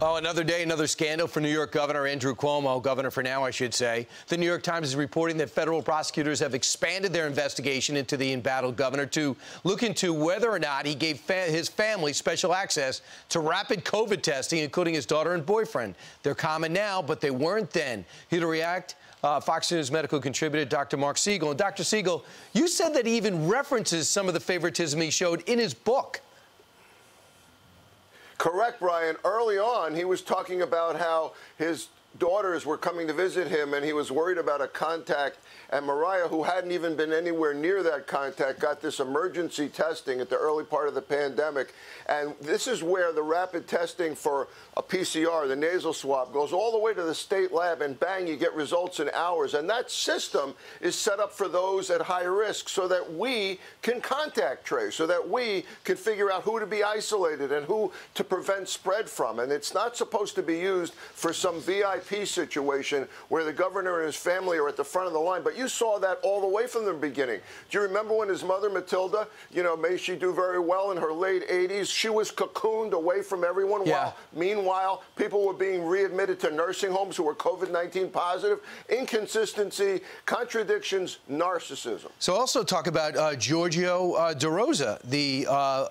Oh, another day, another scandal for New York Governor Andrew Cuomo, governor for now, I should say. The New York Times is reporting that federal prosecutors have expanded their investigation into the embattled governor to look into whether or not he gave his family special access to rapid COVID testing, including his daughter and boyfriend. They're common now, but they weren't then. Here to react, Fox News medical contributor Dr. Marc Siegel. And Dr. Siegel, you said that he even references some of the favoritism he showed in his book. Correct, Brian. Early on, he was talking about how his daughters were coming to visit him, and he was worried about a contact. And Mariah, who hadn't even been anywhere near that contact, got this emergency testing at the early part of the pandemic. And this is where the rapid testing for a PCR, the nasal swab, goes all the way to the state lab, and bang, you get results in hours. And that system is set up for those at high risk so that we can contact trace, so that we can figure out who to be isolated and who to prevent spread from. And it's not supposed to be used for some VIP situation where the governor and his family are at the front of the line. But you saw that all the way from the beginning. Do you remember when his mother, Matilda, may she do very well in her late 80s, she was cocooned away from everyone, while meanwhile people were being readmitted to nursing homes who were COVID-19 positive? Inconsistency, contradictions, narcissism. So also talk about Giorgio DeRosa.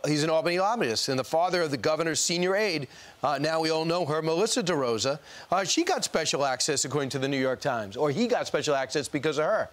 He's an Albany lobbyist and the father of the governor's senior aide. Now we all know her, Melissa DeRosa. She got special access, according to the New York Times, or he got special access because of her.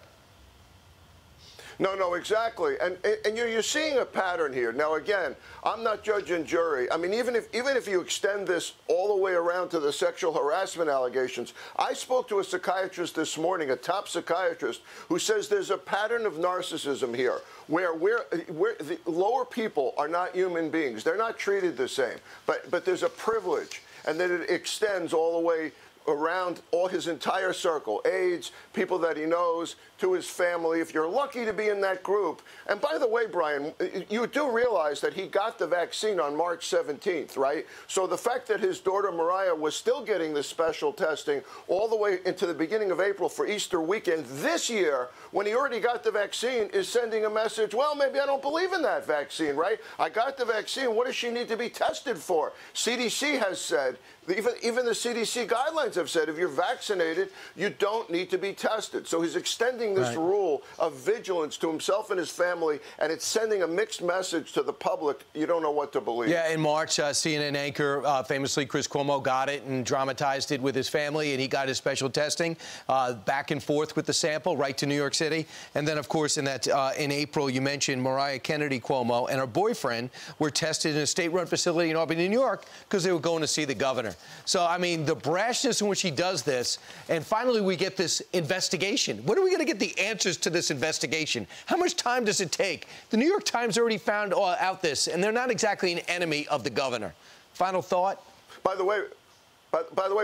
No, exactly. And you're seeing a pattern here. Now, again, I'm not judge and jury. I mean, even if you extend this all the way around to the sexual harassment allegations, I spoke to a psychiatrist this morning, a top psychiatrist, who says there's a pattern of narcissism here where the lower people are not human beings. They're not treated the same. But there's a privilege, and then it extends all the way around all his entire circle, aides, people that he knows, to his family, if you're lucky to be in that group. And by the way, Brian, you do realize that he got the vaccine on March 17th, right? So the fact that his daughter Mariah was still getting this special testing all the way into the beginning of April for Easter weekend this year, when he already got the vaccine, is sending a message, well, maybe I don't believe in that vaccine, right? I got the vaccine. What does she need to be tested for? CDC has said, even the CDC guidelines have said, if you're vaccinated, you don't need to be tested. So he's extending this rule of vigilance to himself and his family, and it's sending a mixed message to the public. You don't know what to believe. Yeah, in March, CNN anchor, famously Chris Cuomo, got it and dramatized it with his family, and he got his special testing back and forth with the sample right to New York City. And then, of course, in April, you mentioned Mariah Kennedy Cuomo and her boyfriend were tested in a state-run facility in Albany, New York, because they were going to see the governor. So, I mean, the brashness in which he does this, and finally we get this investigation. When are we going to get the answers to this investigation? How much time does it take? The New York Times already found out this, and they're not exactly an enemy of the governor. Final thought? By the way,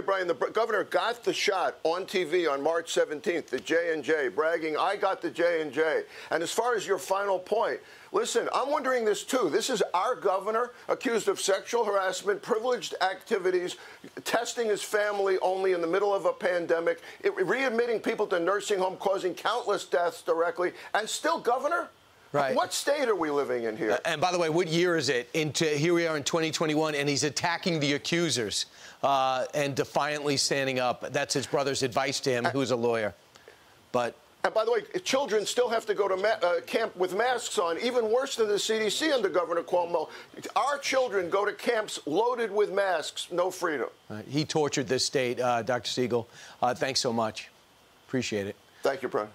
Brian, the governor got the shot on TV on March 17th, the J&J, bragging, I got the J&J. And as far as your final point, listen, I'm wondering this, too. This is our governor accused of sexual harassment, privileged activities, testing his family only in the middle of a pandemic, readmitting people to nursing home, causing countless deaths directly, and still governor? Right. What state are we living in here? And by the way, what year is it? Here we are in 2021, and he's attacking the accusers and defiantly standing up. That's his brother's advice to him, who's a lawyer. And by the way, children still have to go to camp with masks on, even worse than the CDC under Governor Cuomo. Our children go to camps loaded with masks, no freedom. He tortured this state, Dr. Siegel. Thanks so much. Appreciate it. Thank you, Brian.